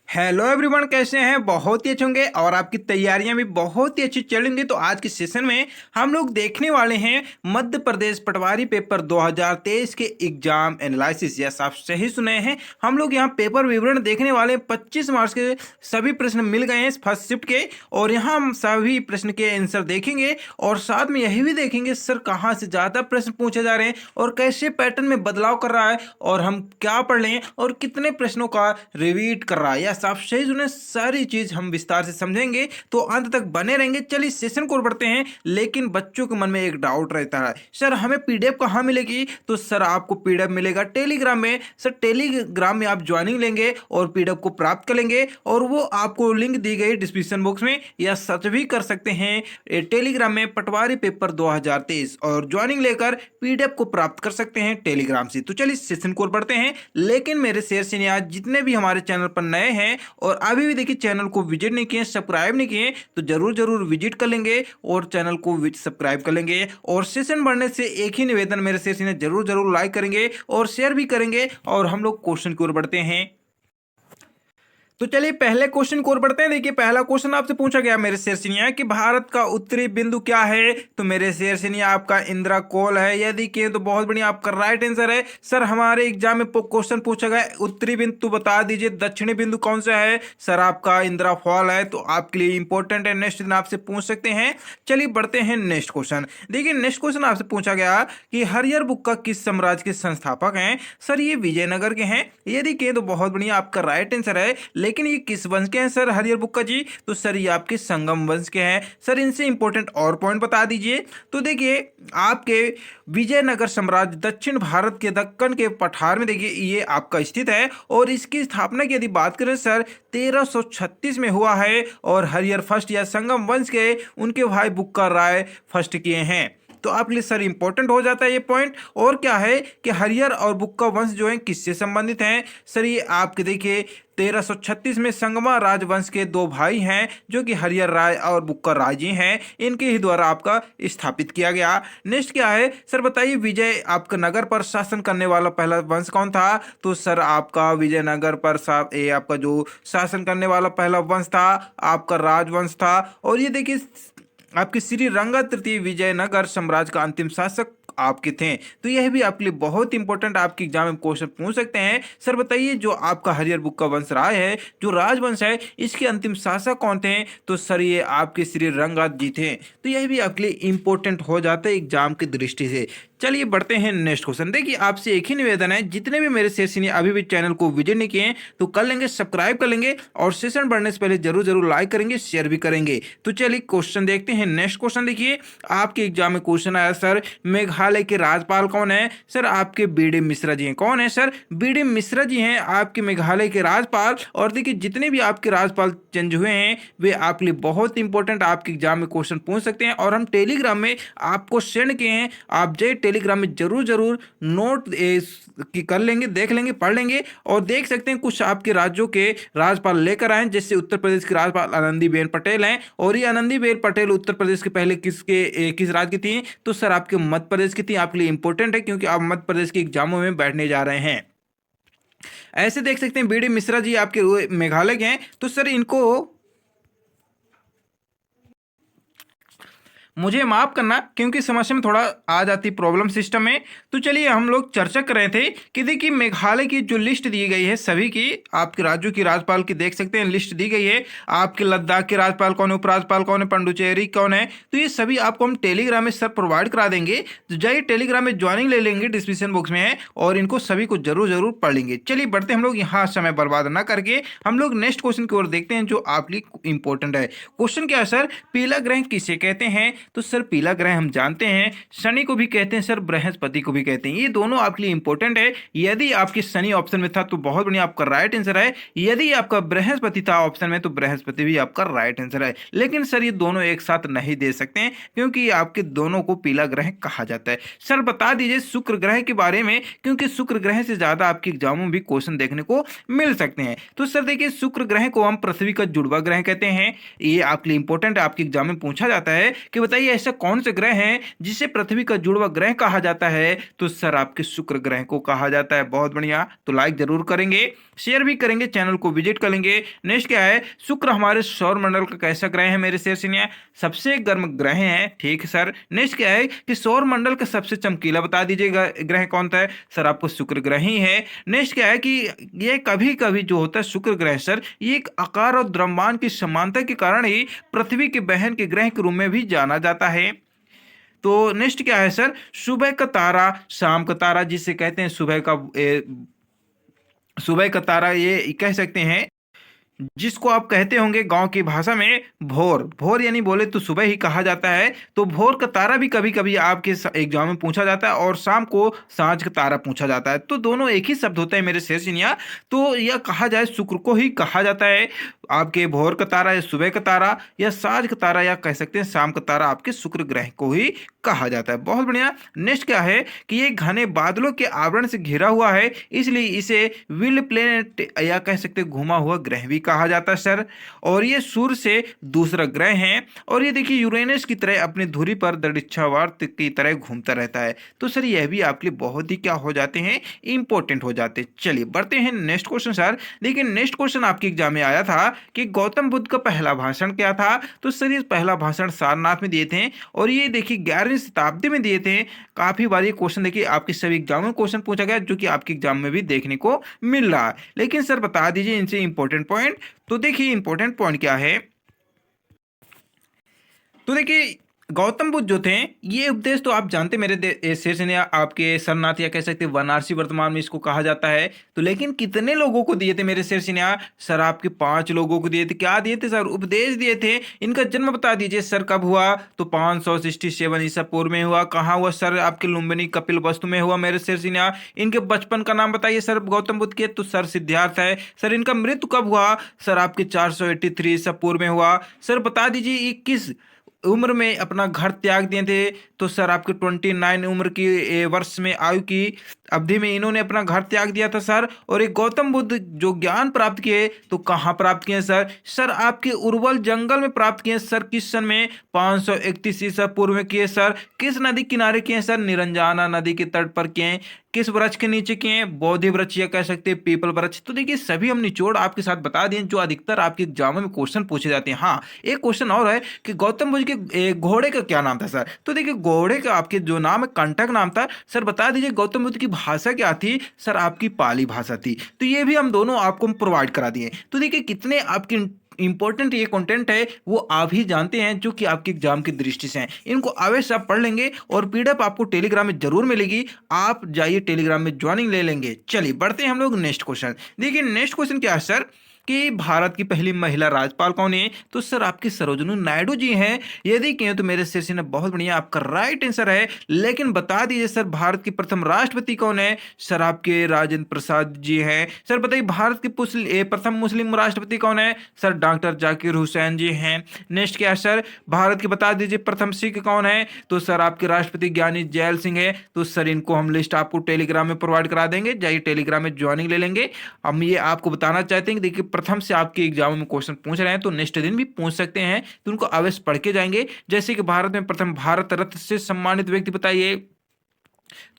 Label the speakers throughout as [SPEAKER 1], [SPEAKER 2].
[SPEAKER 1] Hello everyone, कैसे हैं? बहुत ही अच्छे होंगे और आपकी तैयारियां भी बहुत ही अच्छी चलेंगी। तो आज के सेशन में हम लोग देखने वाले हैं मध्य प्रदेश पटवारी पेपर 2023 के एग्जाम एनालिसिस। यस, आप सही सुने हैं। हम लोग यहाँ पेपर विवरण देखने वाले हैं। 25 मार्क्स के सभी प्रश्न मिल गए हैं फर्स्ट शिफ्ट के, और यहाँ हम सभी प्रश्न के आंसर देखेंगे और साथ में यही भी देखेंगे सर कहाँ से ज़्यादा प्रश्न पूछे जा रहे हैं और कैसे पैटर्न में बदलाव कर रहा है और हम क्या पढ़ लें और कितने प्रश्नों का रिवीट कर रहा है। यस, आप सही सुने, सारी चीज हम विस्तार से समझेंगे, तो अंत तक बने रहेंगे। चलिए सेशन को बढ़ते हैं। लेकिन बच्चों के मन में एक डाउट रहता है, सर हमें पीडीएफ कहाँ मिलेगी? तो सर आपको पीडीएफ मिलेगा टेलीग्राम में। सर टेलीग्राम में आप ज्वाइनिंग लेंगे और पीडीएफ को प्राप्त कर लेंगे, और वो आपको लिंक दी गई डिस्क्रिप्शन बॉक्स में, या सर्च भी कर सकते हैं टेलीग्राम में पटवारी पेपर 2023, और ज्वाइनिंग लेकर पीडीएफ को प्राप्त कर सकते हैं टेलीग्राम से। तो चलिए सेशन को बढ़ते हैं। लेकिन मेरे शेयर से आज जितने भी हमारे चैनल पर नए हैं और अभी भी देखिए चैनल को विजिट नहीं किए, सब्सक्राइब नहीं किए, तो जरूर जरूर विजिट कर लेंगे और चैनल को सब्सक्राइब कर लेंगे। और सेशन बढ़ने से एक ही निवेदन, मेरे शेयर से जरूर जरूर लाइक करेंगे और शेयर भी करेंगे, और हम लोग क्वेश्चन की ओर बढ़ते हैं। तो चलिए पहले क्वेश्चन को और बढ़ते हैं। देखिए पहला क्वेश्चन आपसे पूछा गया मेरे शेर सिनिया कि भारत का उत्तरी बिंदु क्या है? तो मेरे शेर सिनिया आपका इंदिरा कोल है। यदि के तो बहुत बढ़िया, आपका राइट आंसर है। सर हमारे एग्जाम में क्वेश्चन पूछा गया उत्तरी बिंदु बता दीजिए, दक्षिणी बिंदु कौन सा है? सर आपका इंदिरा फॉल है, तो आपके लिए इंपॉर्टेंट है, नेक्स्ट दिन आपसे पूछ सकते हैं। चलिए बढ़ते हैं नेक्स्ट क्वेश्चन। देखिए नेक्स्ट क्वेश्चन आपसे पूछा गया कि हरियर बुक्का किस साम्राज्य के संस्थापक हैं? सर ये विजयनगर के हैं। यदि के तो बहुत बढ़िया, आपका राइट आंसर है। लेकिन ये किस वंश के हैं सर हरियर बुक्का जी? तो सर ये आपके संगम वंश के हैं। सर इनसे इंपॉर्टेंट और पॉइंट बता दीजिए। तो देखिए आपके विजयनगर साम्राज्य दक्षिण भारत के दक्कन के पठार में देखिए ये आपका स्थित है, और इसकी स्थापना की यदि बात करें सर 1336 में हुआ है, और हरियर फर्स्ट या संगम वंश के उनके भाई बुक्का राय फर्स्ट किए हैं। तो आपके लिए सर इंपॉर्टेंट हो जाता है ये पॉइंट। और क्या है कि हरियर और बुक्का वंश जो है किससे संबंधित हैं? सर ये आपके देखिए 1336 में संगमा राजवंश के दो भाई हैं, जो कि हरियर राय और बुक्का राय जी हैं। इनके ही द्वारा आपका स्थापित किया गया। नेक्स्ट क्या है सर बताइए, विजय आपका नगर पर शासन करने वाला पहला वंश कौन था? तो सर आपका विजयनगर पर ये आपका जो शासन करने वाला पहला वंश था आपका राजवंश था। और ये देखिए आपके श्री रंगा तृतीय विजयनगर साम्राज्य का अंतिम शासक आपके थे। तो यह भी आपके लिए बहुत इंपॉर्टेंट, आपके एग्जाम में क्वेश्चन पूछ सकते हैं। सर बताइए जो आपका हरियर बुक्का वंश रहा है, जो राजवंश है, इसके अंतिम शासक कौन थे? तो सर ये आपके श्री रंगात जी थे। तो यह भी आपके लिए इंपॉर्टेंट हो जाता है एग्जाम की दृष्टि से। चलिए बढ़ते हैं नेक्स्ट क्वेश्चन। देखिए आपसे एक ही निवेदन है, जितने भी मेरे सेशन अभी भी चैनल को विजिट नहीं किए तो कर लेंगे, सब्सक्राइब कर लेंगे, और सेशन बढ़ने से पहले जरूर जरूर लाइक करेंगे, शेयर भी करेंगे। तो चलिए क्वेश्चन देखते हैं। नेक्स्ट क्वेश्चन देखिए आपके एग्जाम में क्वेश्चन आया सर मेघालय के राज्यपाल कौन है? सर आपके बीडी मिश्रा जी हैं। कौन है सर? बीडी मिश्रा जी हैं आपके मेघालय के राज्यपाल। और देखिए जितने भी आपके राज्यपाल चेंज हुए हैं वे आपके लिए बहुत इंपॉर्टेंट, आपके एग्जाम में क्वेश्चन पूछ सकते हैं, और हम टेलीग्राम में आपको सेंड किए हैं। आप जय टेलीग्राम में जरूर जरूर नोट की कर लेंगे, देख लेंगे, पढ़ लेंगे, और देख सकते हैं कुछ आपके राज्यों के राज्यपाल लेकर आए, जैसे उत्तर प्रदेश की राज्यपाल आनंदीबेन पटेल हैं। और ये आनंदीबेन पटेल उत्तर प्रदेश के पहले किस राज्य की थी? तो सर आपके मध्य प्रदेश की थी। आपके लिए इंपॉर्टेंट है क्योंकि आप मध्य प्रदेश के एग्जामों में बैठने जा रहे हैं। ऐसे देख सकते हैं बीडी मिश्रा जी आपके मेघालय के हैं। तो सर इनको मुझे माफ करना क्योंकि समस्या में थोड़ा आ जाती प्रॉब्लम सिस्टम में। तो चलिए हम लोग चर्चा कर रहे थे कि देखिए मेघालय की जो लिस्ट दी गई है सभी की, आपके राज्यों की राज्यपाल की देख सकते हैं लिस्ट दी गई है। आपके लद्दाख के राज्यपाल कौन है, उपराज्यपाल कौन है, पंडुचेरी कौन है, तो ये सभी आपको हम टेलीग्राम में सर प्रोवाइड करा देंगे। तो जाइए टेलीग्राम में ज्वाइनिंग ले लेंगे, डिस्क्रिप्शन बॉक्स में है, और इनको सभी को जरूर जरूर पढ़ लेंगे। चलिए बढ़ते हम लोग यहाँ समय बर्बाद ना करके हम लोग नेक्स्ट क्वेश्चन की ओर देखते हैं, जो आपके लिए इंपॉर्टेंट है। क्वेश्चन क्या है सर, पीला ग्रह किसे कहते हैं? तो सर पीला ग्रह हम जानते हैं शनि को भी कहते हैं सर, बृहस्पति को भी कहते हैं। ये दोनों आपके लिए इंपॉर्टेंट है। यदि आपके शनि ऑप्शन में था तो बहुत बढ़िया, आपका राइट आंसर है। यदि आपका बृहस्पति था ऑप्शन में तो बृहस्पति भी आपका राइट आंसर है। लेकिन सर ये दोनों एक साथ नहीं दे सकते हैं क्योंकि आपके दोनों को पीला ग्रह कहा जाता है। सर बता दीजिए शुक्र ग्रह के बारे में, क्योंकि शुक्र ग्रह से ज्यादा आपके एग्जामों में भी क्वेश्चन देखने को मिल सकते हैं। तो सर देखिए शुक्र ग्रह को हम पृथ्वी का जुड़वा ग्रह कहते हैं। ये आपके लिए इंपॉर्टेंट है, आपके एग्जाम में पूछा जाता है कि बताइए ऐसा कौन से ग्रह हैं जिसे पृथ्वी का जुड़वा ग्रह कहा जाता है? तो सर आपके शुक्र ग्रह को कहा जाता है। बहुत बढ़िया, तो लाइक जरूर करेंगे, शेयर भी करेंगे, चैनल को विजिट करेंगे। नेक्स्ट क्या है, शुक्र हमारे सौर मंडल का कैसा ग्रह है मेरे शेर सिनिया? सबसे गर्म ग्रह है। ठीक है सर। नेक्स्ट क्या है कि सौर मंडल का सबसे चमकीला बता दीजिएगा ग्रह कौन सा है? सर आपको शुक्र ग्रह ही है। नेक्स्ट क्या है कि ये कभी कभी जो होता है शुक्र ग्रह सर, ये एक आकार और द्रव्यमान की समानता के कारण ही पृथ्वी के बहन के ग्रह के रूप में भी जाना जाता है। तो नेक्स्ट क्या है सर, सुबह का तारा शाम का तारा जिसे कहते हैं सुबह का तारा, ये कह सकते हैं जिसको आप कहते होंगे गांव की भाषा में भोर। भोर यानी बोले तो सुबह ही कहा जाता है। तो भोर का तारा भी कभी कभी आपके एग्जाम में पूछा जाता है और शाम को सांझ का तारा पूछा जाता है। तो दोनों एक ही शब्द होता है मेरे शेर सिनिया। तो यह कहा जाए शुक्र को ही कहा जाता है आपके भोर का तारा या सुबह का तारा या सांझ का तारा या कह सकते हैं शाम का तारा, आपके शुक्र ग्रह को ही कहा जाता है। बहुत बढ़िया। नेक्स्ट क्या है कि ये घने बादलों के आवरण से घिरा हुआ है, इसलिए इसे विल प्लेनेट या कह सकते हैं घुमा हुआ ग्रह भी कहा जाता है सर। और ये सूर्य से दूसरा ग्रह है और ये देखिए यूरेनस की तरह अपनी धुरी पर दक्षिणावर्त की तरह घूमता रहता है। तो सर यह भी आपके लिए बहुत ही क्या हो जाते हैं, इंपॉर्टेंट हो जाते हैं। चलिए बढ़ते हैं नेक्स्ट क्वेश्चन सर। देखिए नेक्स्ट क्वेश्चन आपके एग्जाम में आया था कि गौतम बुद्ध का पहला भाषण क्या था? तो सर ये पहला भाषण सारनाथ में दिए थे और ये देखिए 11वीं शताब्दी में दिए थे। काफी बार ये क्वेश्चन देखिए आपके सभी एग्जाम में क्वेश्चन पूछा गया, जो कि आपके एग्जाम में भी देखने को मिल रहा है। लेकिन सर बता दीजिए इनसे इंपॉर्टेंट पॉइंट। तो देखिए इंपॉर्टेंट पॉइंट क्या है, तो देखिए गौतम बुद्ध जो थे, ये उपदेश तो आप जानते मेरे शेर से आपके सरनाथ या कह सकते हैं वाराणसी वर्तमान में इसको कहा जाता है। तो लेकिन कितने लोगों को दिए थे मेरे शेर से? सर आपके 5 लोगों को दिए थे। क्या दिए थे सर? उपदेश दिए थे। इनका जन्म बता दीजिए सर कब हुआ? तो 567 ईसा पूर्व में हुआ। कहाँ हुआ सर? आपके लुम्बिनी कपिल वस्तु में हुआ मेरे शेर से। इनके बचपन का नाम बताइए सर गौतम बुद्ध के? तो सर सिद्धार्थ है। सर इनका मृत्यु कब हुआ? सर आपके 483 ईसा पूर्व में हुआ। सर बता दीजिए ये किस उम्र में अपना घर त्याग दिए थे? तो सर आपके 29 उम्र की वर्ष में आयु की अवधि में इन्होंने अपना घर त्याग दिया था सर। और एक गौतम बुद्ध जो ज्ञान प्राप्त किए तो कहाँ प्राप्त किए सर? सर आपके उर्वल जंगल में प्राप्त किए सर। किस सन में? 531 ईसा पूर्व में किए सर। किस नदी किनारे किए सर? निरंजना नदी के तट पर किए। किस वृक्ष के नीचे किए? बोधि वृक्ष या कह सकते हैं पीपल वृक्ष। तो देखिए सभी हम निचोड़ आपके साथ बता दिए जो अधिकतर आपके एग्जाम में क्वेश्चन पूछे जाते हैं। हाँ एक क्वेश्चन और है कि गौतम बुद्ध के घोड़े का क्या नाम था सर? तो देखिए घोड़े का आपके जो नाम है कंटक नाम था। सर बता दीजिए गौतम बुद्ध की भाषा क्या थी? सर आपकी पाली भाषा थी। तो ये भी हम दोनों आपको प्रोवाइड करा दिए। तो देखिए कितने आपकी इंपॉर्टेंट ये कंटेंट है वो आप ही जानते हैं, जो कि आपके एग्जाम की दृष्टि से हैं। इनको अवश्य आप पढ़ लेंगे और पीडीएफ आपको टेलीग्राम में जरूर मिलेगी। आप जाइए टेलीग्राम में ज्वाइनिंग ले लेंगे। चलिए बढ़ते हैं हम लोग नेक्स्ट क्वेश्चन। देखिए नेक्स्ट क्वेश्चन क्या है सर कि भारत की पहली महिला राज्यपाल कौन है? तो सर आपकी सरोजिनी नायडू जी हैं। यदि कहें तो मेरे शेर ने बहुत बढ़िया आपका राइट आंसर है। लेकिन बता दीजिए सर भारत की प्रथम राष्ट्रपति कौन है? सर आपके राजेंद्र प्रसाद जी हैं। सर बताइए भारत के प्रथम मुस्लिम राष्ट्रपति कौन है? सर डॉक्टर जाकिर हुसैन जी हैं। नेक्स्ट क्या है सर, भारत के बता दीजिए प्रथम सिख कौन है? तो सर आपके राष्ट्रपति ज्ञानी जैल सिंह है। तो सर इनको हम लिस्ट आपको टेलीग्राम में प्रोवाइड करा देंगे, जाइए टेलीग्राम में ज्वाइनिंग ले लेंगे। हम ये आपको बताना चाहते हैं कि देखिए प्रथम से आपके एग्जाम में क्वेश्चन पूछ रहे हैं तो नेक्स्ट दिन भी पूछ सकते हैं, तो उनको अवश्य पढ़ के जाएंगे। जैसे कि भारत में प्रथम भारत रत्न से सम्मानित व्यक्ति बताइए?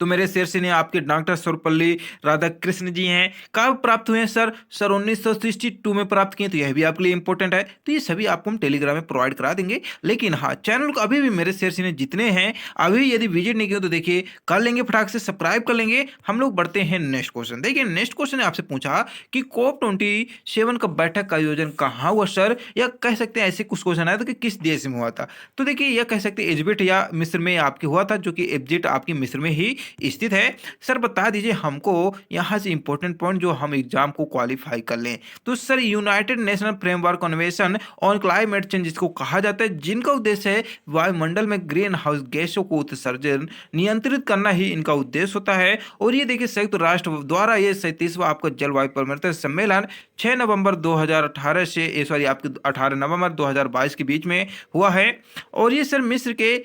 [SPEAKER 1] तो मेरे शेर से ने आपके डॉक्टर सर्वपल्ली राधाकृष्ण जी हैं। कब प्राप्त हुए हैं सर? सर 1962 में प्राप्त किए। तो यह भी आपके लिए इंपॉर्टेंट है। तो ये सभी आपको हम टेलीग्राम में प्रोवाइड करा देंगे। लेकिन हाँ चैनल को अभी भी मेरे शेर से ने जितने हैं अभी यदि विजिट नहीं किए तो देखिए कर लेंगे, फटाक से सब्सक्राइब कर लेंगे। हम लोग बढ़ते हैं नेक्स्ट क्वेश्चन। देखिए नेक्स्ट क्वेश्चन ने आपसे पूछा कि COP27 का बैठक का आयोजन कहाँ हुआ सर? या कह सकते हैं ऐसे कुछ क्वेश्चन आया था कि किस देश में हुआ था? तो देखिए यह कह सकते हैं इजिप्ट या मिस्र में आपके हुआ था, जो कि इजिप्ट आपकी मिस्र में ही स्थित है। सर बता दीजिए हमको यहां से इंपॉर्टेंट पॉइंट जो हम एग्जाम को क्वालिफाई कर लें। तो sir United national framework convention on climate change जिसको कहा जाता है, जिनका उद्देश्य है वायुमंडल में ग्रीन हाउस गैसों को उत्सर्जन नियंत्रित करना ही इनका उद्देश्य होता है। और ये देखिए संयुक्त राष्ट्र द्वारा ये 37वां आपका जलवायु परिवर्तन सम्मेलन 6 नवंबर 2018 से आपके 18 नवंबर 2022 के बीच में हुआ है। और ये सर मिस्र के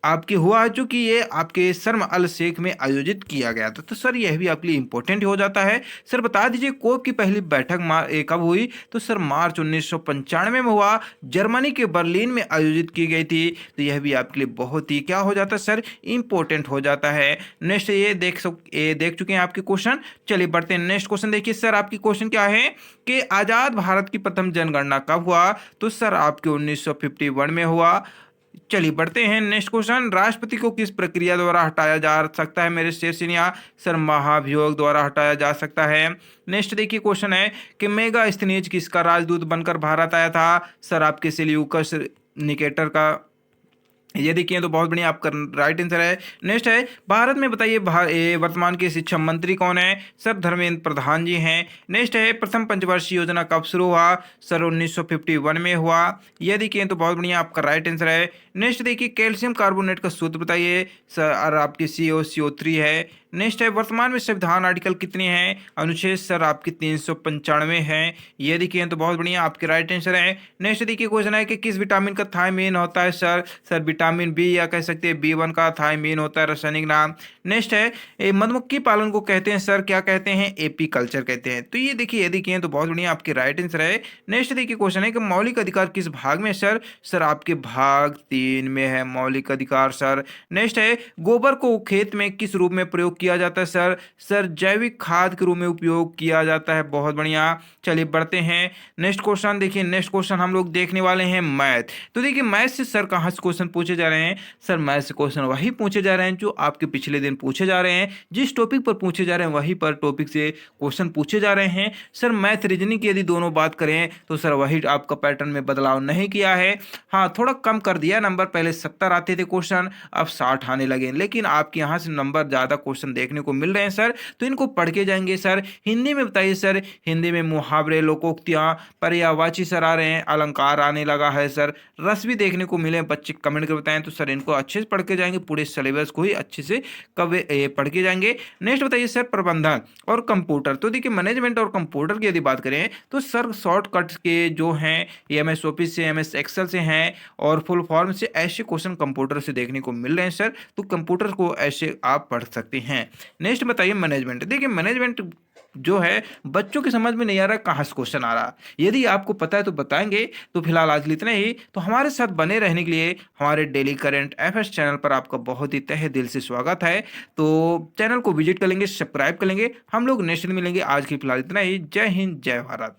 [SPEAKER 1] आपके हुआ जो कि ये आपके शर्म अल शेख में आयोजित किया गया था। तो सर यह भी आपके लिए इंपॉर्टेंट हो जाता है। सर बता दीजिए कोप की पहली बैठक कब हुई? तो सर मार्च 1995 में हुआ, जर्मनी के बर्लिन में आयोजित की गई थी। तो यह भी आपके लिए बहुत ही क्या हो जाता है सर, इंपॉर्टेंट हो जाता है। नेक्स्ट ये देख चुके हैं आपके क्वेश्चन। चलिए बढ़ते हैं नेक्स्ट क्वेश्चन। देखिए सर आपकी क्वेश्चन क्या है कि आजाद भारत की प्रथम जनगणना कब हुआ? तो सर आपके 1951 में हुआ। चलिए बढ़ते हैं नेक्स्ट क्वेश्चन। राष्ट्रपति को किस प्रक्रिया द्वारा हटाया जा सकता है मेरे शेरसिनिया? सर महाभियोग द्वारा हटाया जा सकता है। नेक्स्ट देखिए क्वेश्चन है कि मेगा स्नेज किसका राजदूत बनकर भारत आया था? सर आपके सेल्यूकस निकेटर का। ये देखिए तो बहुत बढ़िया, आपका राइट आंसर है। नेक्स्ट है भारत में बताइए वर्तमान के शिक्षा मंत्री कौन है? सर धर्मेंद्र प्रधान जी हैं। नेक्स्ट है प्रथम पंचवर्षीय योजना कब शुरू हुआ? सर 1951 में हुआ। ये देखिए तो बहुत बढ़िया, आपका राइट आंसर है। नेक्स्ट देखिए कैल्शियम कार्बोनेट का सूत्र बताइए। सर आपकी CO3 है। नेक्स्ट है वर्तमान में संविधान आर्टिकल कितने हैं? अनुच्छेद सर आपकी 395 है। ये देखिए तो बहुत बढ़िया, आपके राइट आंसर है। नेक्स्ट देखिए क्वेश्चन है कि किस विटामिन का थायमीन होता है? सर विटामिन बी, या कह सकते हैं B1 का थायमीन होता है रासायनिक नाम। नेक्स्ट है मधुमक्खी पालन को कहते हैं सर, क्या कहते हैं? एपी कल्चर कहते हैं। तो ये देखिए तो बहुत बढ़िया, आपके राइट आंसर है। नेक्स्ट देखिए क्वेश्चन है कि मौलिक अधिकार किस भाग में? सर आपके भाग 3 में है मौलिक अधिकार सर। नेक्स्ट है गोबर को खेत में किस रूप में प्रयोग किया जाता है? सर जैविक खाद के रूप में उपयोग किया जाता है। बहुत बढ़िया, चलिए बढ़ते हैं नेक्स्ट क्वेश्चन। देखिए नेक्स्ट क्वेश्चन हम लोग देखने वाले हैं मैथ। तो देखिए मैथ से सर कहाँ से क्वेश्चन पूछे जा रहे हैं? सर मैथ से क्वेश्चन वही पूछे जा रहे हैं जो आपके पिछले दिन पूछे जा रहे हैं। जिस टॉपिक पर पूछे जा रहे हैं वही पर टॉपिक से क्वेश्चन पूछे जा रहे हैं। सर मैथ रीजनिंग की यदि दोनों बात करें तो सर वही आपका पैटर्न में बदलाव नहीं किया है। हाँ थोड़ा कम कर दिया नंबर, पहले 70 आते थे क्वेश्चन, अब 60 आने लगे, लेकिन आपके यहाँ से नंबर ज़्यादा क्वेश्चन देखने को मिल रहे हैं सर, तो इनको पढ़ के जाएंगे। सर हिंदी में बताइए सर, हिंदी में मुहावरे, लोकोक्तियाँ, पर्यायवाची सर आ रहे हैं, अलंकार आने लगा है सर, रस भी देखने को मिले, बच्चे कमेंट कर बताएं। तो सर इनको अच्छे से पढ़ के जाएंगे, पूरे सिलेबस को ही अच्छे से पढ़ के जाएंगे। नेक्स्ट बताइए सर प्रबंधन और कंप्यूटर। तो देखिए मैनेजमेंट और कंप्यूटर की यदि बात करें तो सर शॉर्टकट के जो हैं MS ऑफिस से, MS एक्सेल से हैं और फुल फॉर्म से ऐसे क्वेश्चन कंप्यूटर से देखने को मिल रहे हैं सर, तो कंप्यूटर को ऐसे आप पढ़ सकते हैं। नेक्स्ट बताइए मैनेजमेंट। देखिए मैनेजमेंट जो है बच्चों की समझ में नहीं आ रहा, कहाँ से क्वेश्चन आ रहा, यदि आपको पता है तो बताएंगे। तो फिलहाल आज इतना ही। तो हमारे साथ बने रहने के लिए हमारे डेली करंट FS चैनल पर आपका बहुत ही तहे दिल से स्वागत है। तो चैनल को विजिट करेंगे, सब्सक्राइब करेंगे। हम लोग नेक्स्ट मिलेंगे। आज की फिलहाल इतना ही। जय हिंद, जय भारत।